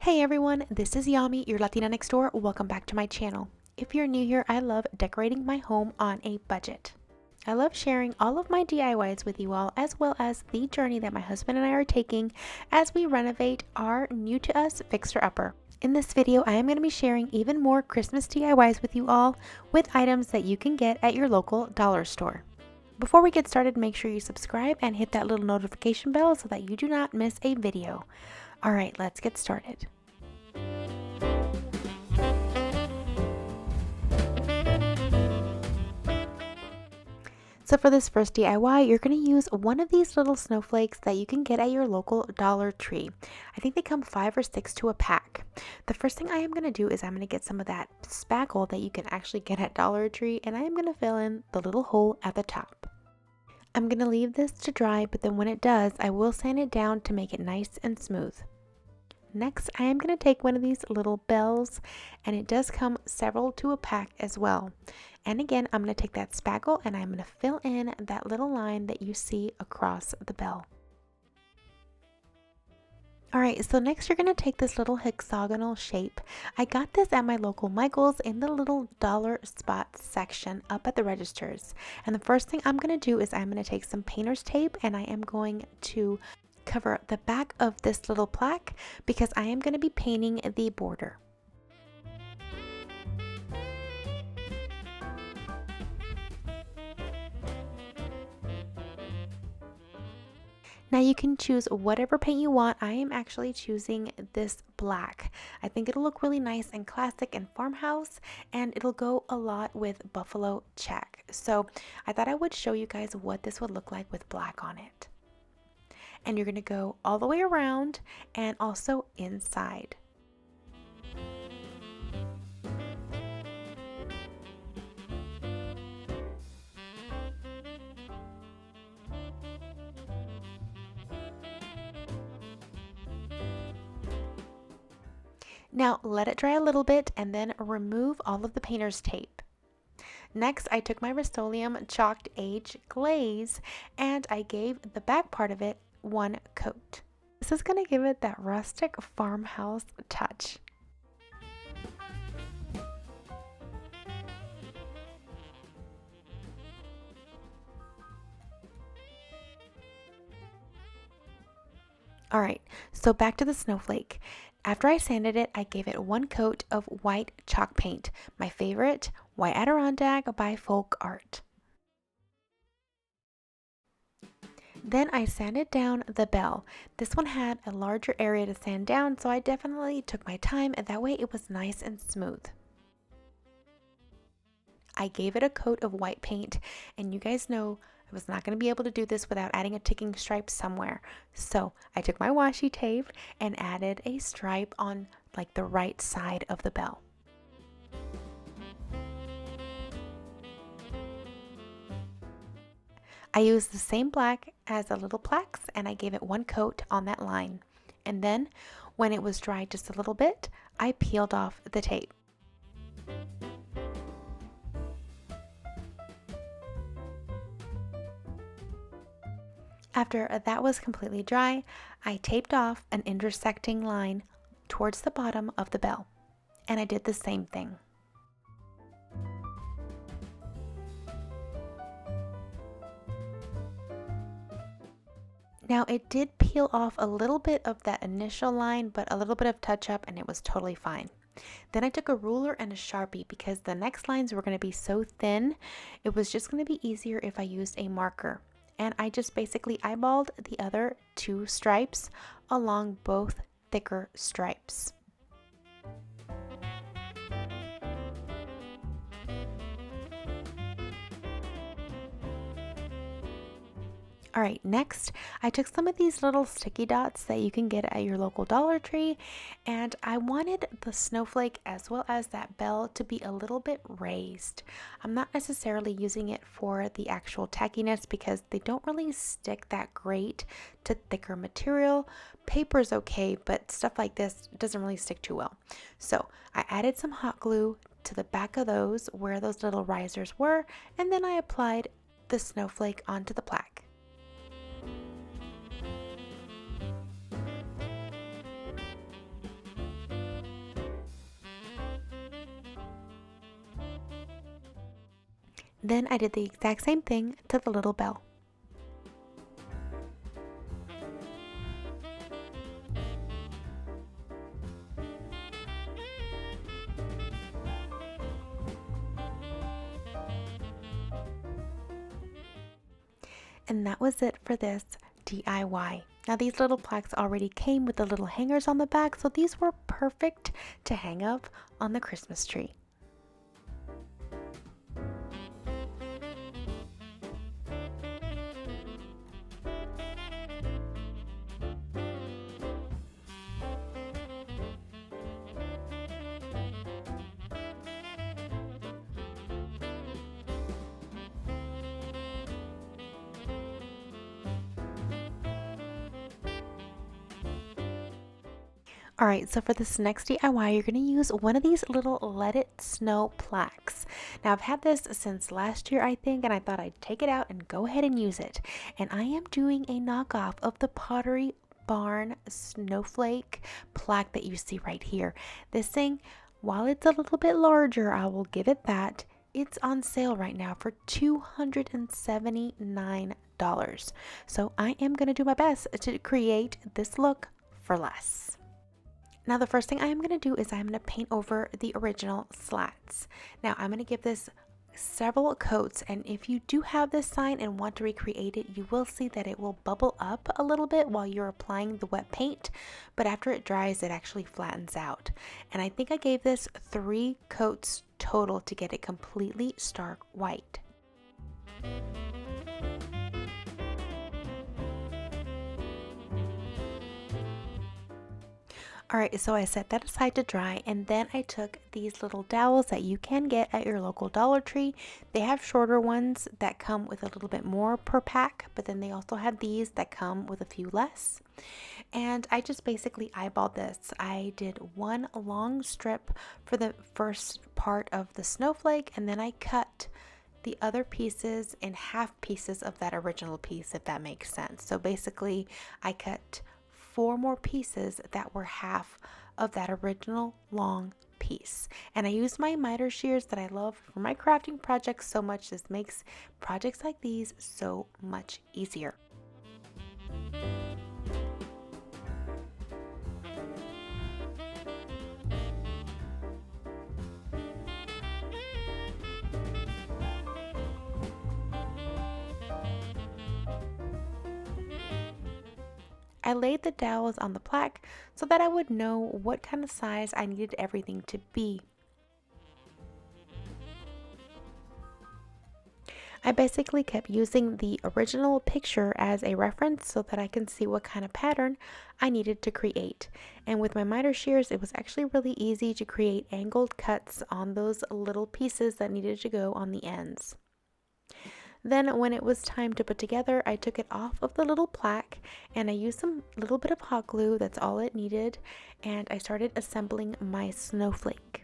Hey everyone, this is Yami, your Latina next door. Welcome back to my channel. If you're new here, I love decorating my home on a budget. I love sharing all of my DIYs with you all, as well as the journey that my husband and I are taking as we renovate our new to us fixer-upper. In this video, I am going to be sharing even more Christmas DIYs with you all with items that you can get at your local dollar store. Before we get started, make sure you subscribe and hit that little notification bell so that you do not miss a video. All right, let's get started. So for this first DIY, you're going to use one of these little snowflakes that you can get at your local Dollar Tree. I think they come 5 or 6 to a pack. The first thing I am going to do is I'm going to get some of that spackle that you can actually get at Dollar Tree, and I am going to fill in the little hole at the top. I'm going to leave this to dry, but then when it does, I will sand it down to make it nice and smooth. Next, I am going to take one of these little bells, and it does come several to a pack as well. And again, I'm going to take that spackle and I'm going to fill in that little line that you see across the bell. Alright, so next you're going to take this little hexagonal shape. I got this at my local Michael's in the little dollar spot section up at the registers. And the first thing I'm going to do is I'm going to take some painter's tape and I am going to cover the back of this little plaque because I am going to be painting the border. Now you can choose whatever paint you want. I am actually choosing this black. I think it'll look really nice and classic and farmhouse, and it'll go a lot with buffalo check. So I thought I would show you guys what this would look like with black on it. And you're going to go all the way around and also inside. Now let it dry a little bit and then remove all of the painter's tape. Next, I took my Rust-Oleum Chalked Age glaze and I gave the back part of it one coat. This is going to give it that rustic farmhouse touch. Alright, so back to the snowflake. After I sanded it, I gave it one coat of white chalk paint, my favorite, White Adirondack by Folk Art. Then I sanded down the bell. This one had a larger area to sand down, so I definitely took my time, and that way it was nice and smooth. I gave it a coat of white paint, and you guys know I was not going to be able to do this without adding a ticking stripe somewhere. So I took my washi tape and added a stripe on like the right side of the bell. I used the same black as the little plaques and I gave it one coat on that line. And then when it was dry just a little bit, I peeled off the tape. After that was completely dry, I taped off an intersecting line towards the bottom of the bell, and I did the same thing. Now it did peel off a little bit of that initial line, but a little bit of touch up and it was totally fine. Then I took a ruler and a Sharpie because the next lines were going to be so thin, it was just going to be easier if I used a marker. And I just basically eyeballed the other two stripes along both thicker stripes. Alright, next I took some of these little sticky dots that you can get at your local Dollar Tree, and I wanted the snowflake as well as that bell to be a little bit raised. I'm not necessarily using it for the actual tackiness because they don't really stick that great to thicker material. Paper's okay, but stuff like this doesn't really stick too well. So I added some hot glue to the back of those where those little risers were, and then I applied the snowflake onto the plaque. Then I did the exact same thing to the little bell. And that was it for this DIY. Now these little plaques already came with the little hangers on the back, so these were perfect to hang up on the Christmas tree. Alright, so for this next DIY, you're going to use one of these little Let It Snow plaques. Now, I've had this since last year, I think, and I thought I'd take it out and go ahead and use it. And I am doing a knockoff of the Pottery Barn Snowflake plaque that you see right here. This thing, while it's a little bit larger, I will give it that. It's on sale right now for $279. So I am going to do my best to create this look for less. Now the first thing I am going to do is I'm going to paint over the original slats. Now I'm going to give this several coats, and if you do have this sign and want to recreate it, you will see that it will bubble up a little bit while you're applying the wet paint, but after it dries it actually flattens out. And I think I gave this 3 coats total to get it completely stark white. Alright, so I set that aside to dry, and then I took these little dowels that you can get at your local Dollar Tree. They have shorter ones that come with a little bit more per pack, but then they also have these that come with a few less. And I just basically eyeballed this. I did one long strip for the first part of the snowflake, and then I cut the other pieces in half pieces of that original piece, if that makes sense. So basically, I cut 4 more pieces that were half of that original long piece. And I used my miter shears that I love for my crafting projects so much. This makes projects like these so much easier. I laid the dowels on the plaque so that I would know what kind of size I needed everything to be. I basically kept using the original picture as a reference so that I can see what kind of pattern I needed to create. And with my miter shears, it was actually really easy to create angled cuts on those little pieces that needed to go on the ends. Then when it was time to put together, I took it off of the little plaque and I used some little bit of hot glue, that's all it needed, and I started assembling my snowflake.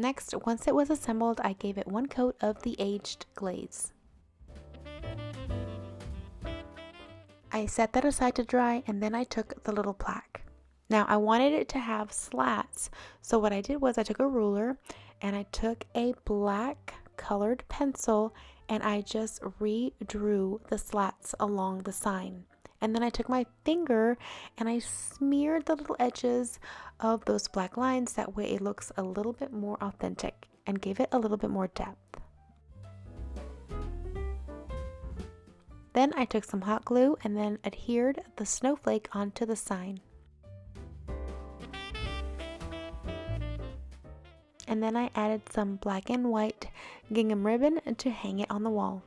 Next, once it was assembled, I gave it one coat of the aged glaze. I set that aside to dry, and then I took the little plaque. Now I wanted it to have slats, so what I did was I took a ruler and I took a black colored pencil and I just redrew the slats along the sign. And then I took my finger and I smeared the little edges of those black lines. That way it looks a little bit more authentic and gave it a little bit more depth. Then I took some hot glue and then adhered the snowflake onto the sign. And then I added some black and white gingham ribbon to hang it on the wall.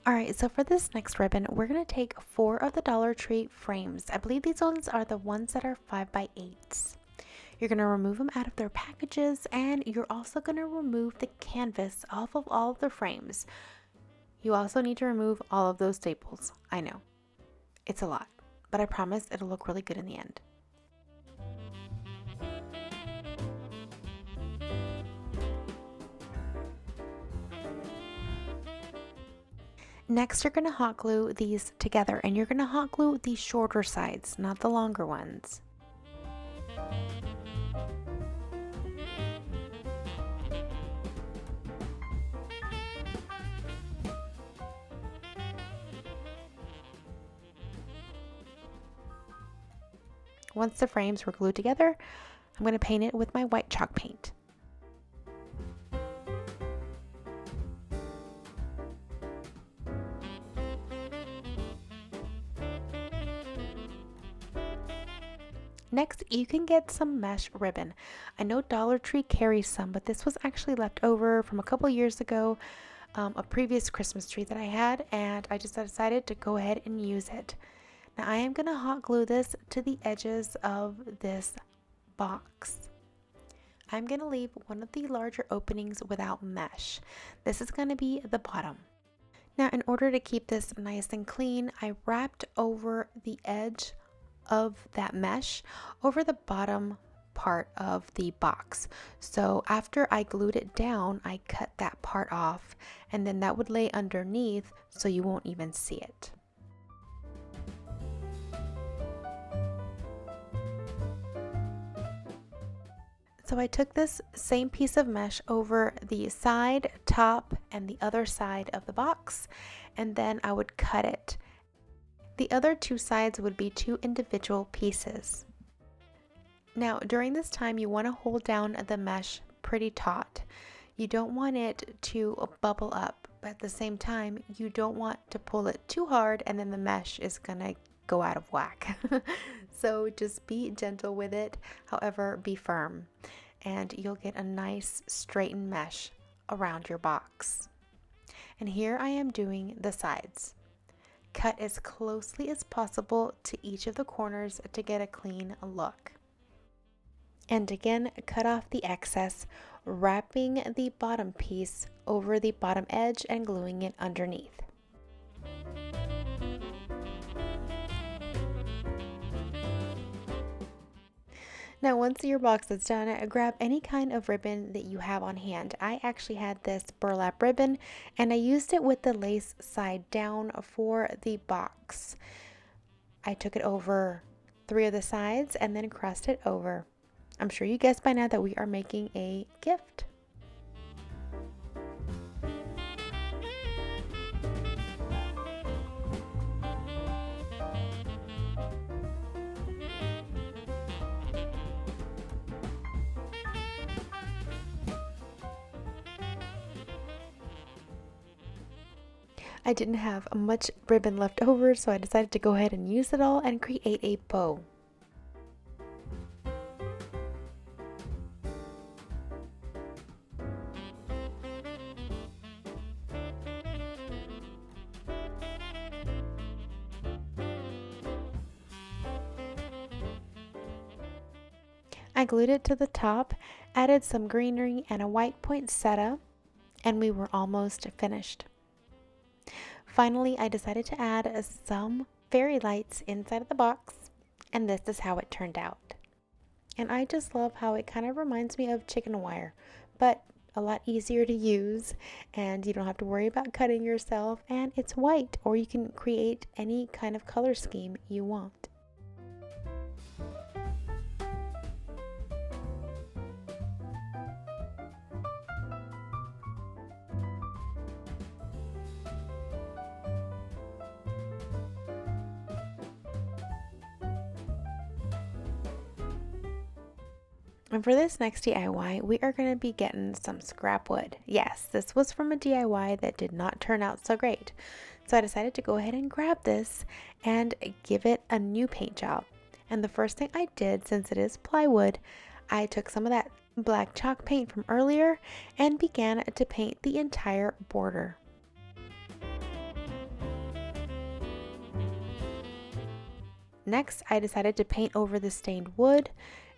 Alright, so for this next ribbon, we're going to take 4 of the Dollar Tree frames. I believe these ones are the ones that are 5x8s. You're going to remove them out of their packages, and you're also going to remove the canvas off of all of the frames. You also need to remove all of those staples. I know, it's a lot, but I promise it'll look really good in the end. Next, you're going to hot glue these together, and you're going to hot glue the shorter sides, not the longer ones. Once the frames were glued together, I'm going to paint it with my white chalk paint. Next, you can get some mesh ribbon. I know Dollar Tree carries some, but this was actually left over from a couple years ago, a previous Christmas tree that I had, and I just decided to go ahead and use it. Now I am going to hot glue this to the edges of this box. I'm going to leave one of the larger openings without mesh. This is going to be the bottom. Now, in order to keep this nice and clean, I wrapped over the edge of that mesh over the bottom part of the box. So after I glued it down, I cut that part off, and then that would lay underneath so you won't even see it. So I took this same piece of mesh over the side, top, and the other side of the box, and then I would cut it. The other two sides would be 2 individual pieces. Now, during this time, you want to hold down the mesh pretty taut. You don't want it to bubble up, but at the same time, you don't want to pull it too hard and then the mesh is gonna go out of whack. So just be gentle with it, however, be firm, and you'll get a nice straightened mesh around your box. And here I am doing the sides. Cut as closely as possible to each of the corners to get a clean look. And again, cut off the excess, wrapping the bottom piece over the bottom edge and gluing it underneath. Now, once your box is done, grab any kind of ribbon that you have on hand. I actually had this burlap ribbon, and I used it with the lace side down for the box. I took it over 3 of the sides and then crossed it over. I'm sure you guessed by now that we are making a gift. I didn't have much ribbon left over, so I decided to go ahead and use it all and create a bow. I glued it to the top, added some greenery and a white poinsettia, and we were almost finished. Finally, I decided to add some fairy lights inside of the box, and this is how it turned out. And I just love how it kind of reminds me of chicken wire, but a lot easier to use, and you don't have to worry about cutting yourself, and it's white, or you can create any kind of color scheme you want. And for this next DIY, we are going to be getting some scrap wood. Yes, this was from a DIY that did not turn out so great. So I decided to go ahead and grab this and give it a new paint job. And the first thing I did, since it is plywood, I took some of that black chalk paint from earlier and began to paint the entire border. Next, I decided to paint over the stained wood,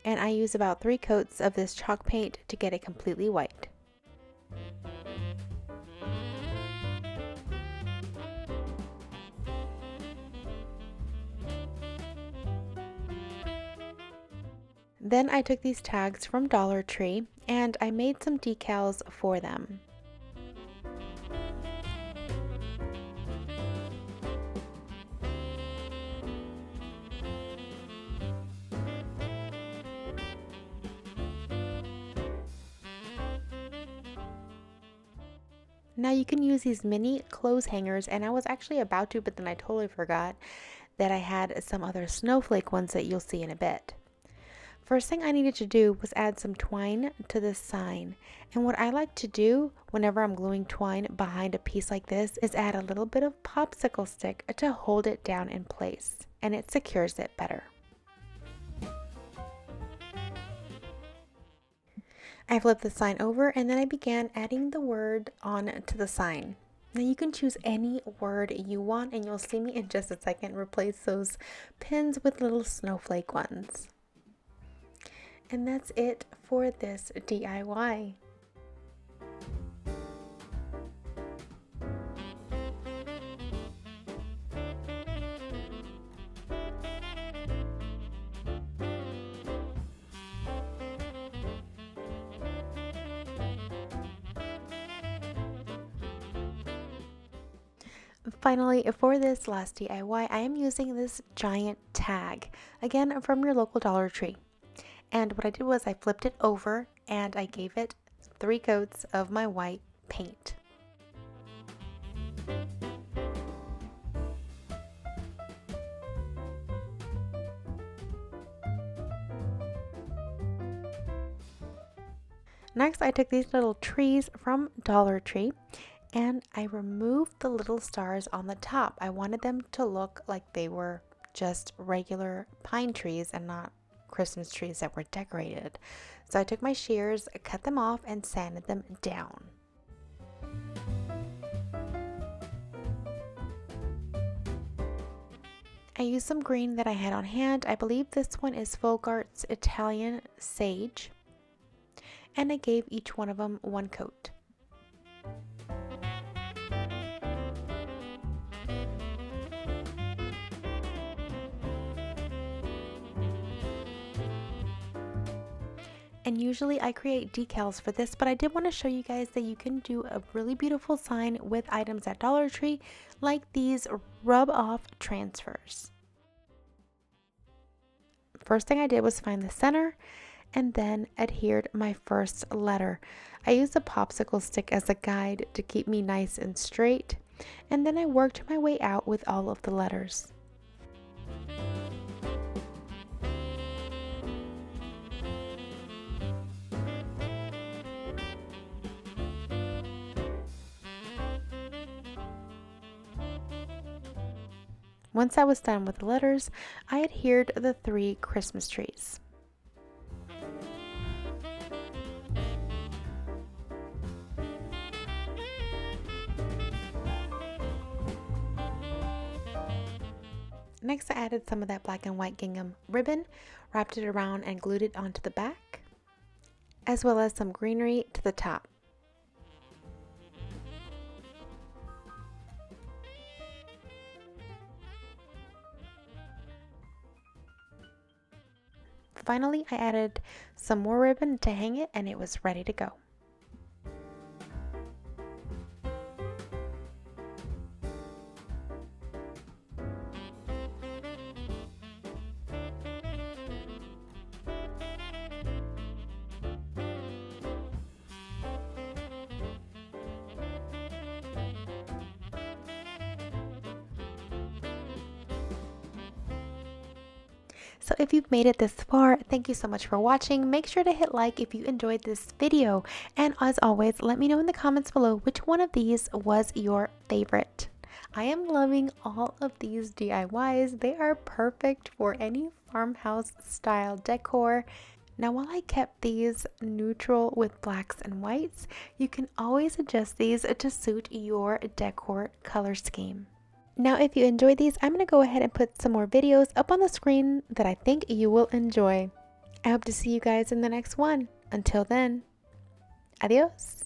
and I used about 3 coats of this chalk paint to get it completely white. Then I took these tags from Dollar Tree and I made some decals for them. Now you can use these mini clothes hangers, and I was actually about to, but then I totally forgot that I had some other snowflake ones that you'll see in a bit. First thing I needed to do was add some twine to this sign. And what I like to do whenever I'm gluing twine behind a piece like this is add a little bit of popsicle stick to hold it down in place, and it secures it better. I flipped the sign over and then I began adding the word on to the sign. Now you can choose any word you want, and you'll see me in just a second replace those pins with little snowflake ones. And that's it for this DIY. Finally, for this last DIY, I am using this giant tag, again from your local Dollar Tree. And what I did was I flipped it over and I gave it 3 coats of my white paint. Next, I took these little trees from Dollar Tree and I removed the little stars on the top. I wanted them to look like they were just regular pine trees and not Christmas trees that were decorated. So I took my shears, cut them off, and sanded them down. I used some green that I had on hand. I believe this one is Folk Art's Italian Sage. And I gave each one of them 1 coat. And usually I create decals for this, but I did want to show you guys that you can do a really beautiful sign with items at Dollar Tree, like these rub-off transfers. First thing I did was find the center and then adhered my first letter. I used a popsicle stick as a guide to keep me nice and straight, and then I worked my way out with all of the letters. Once I was done with the letters, I adhered the 3 Christmas trees. Next, I added some of that black and white gingham ribbon, wrapped it around and glued it onto the back, as well as some greenery to the top. Finally, I added some more ribbon to hang it, and it was ready to go. So if you've made it this far, thank you so much for watching. Make sure to hit like if you enjoyed this video. And as always, let me know in the comments below which one of these was your favorite. I am loving all of these DIYs. They are perfect for any farmhouse style decor. Now, while I kept these neutral with blacks and whites, you can always adjust these to suit your decor color scheme. Now, if you enjoyed these, I'm going to go ahead and put some more videos up on the screen that I think you will enjoy. I hope to see you guys in the next one. Until then, adios.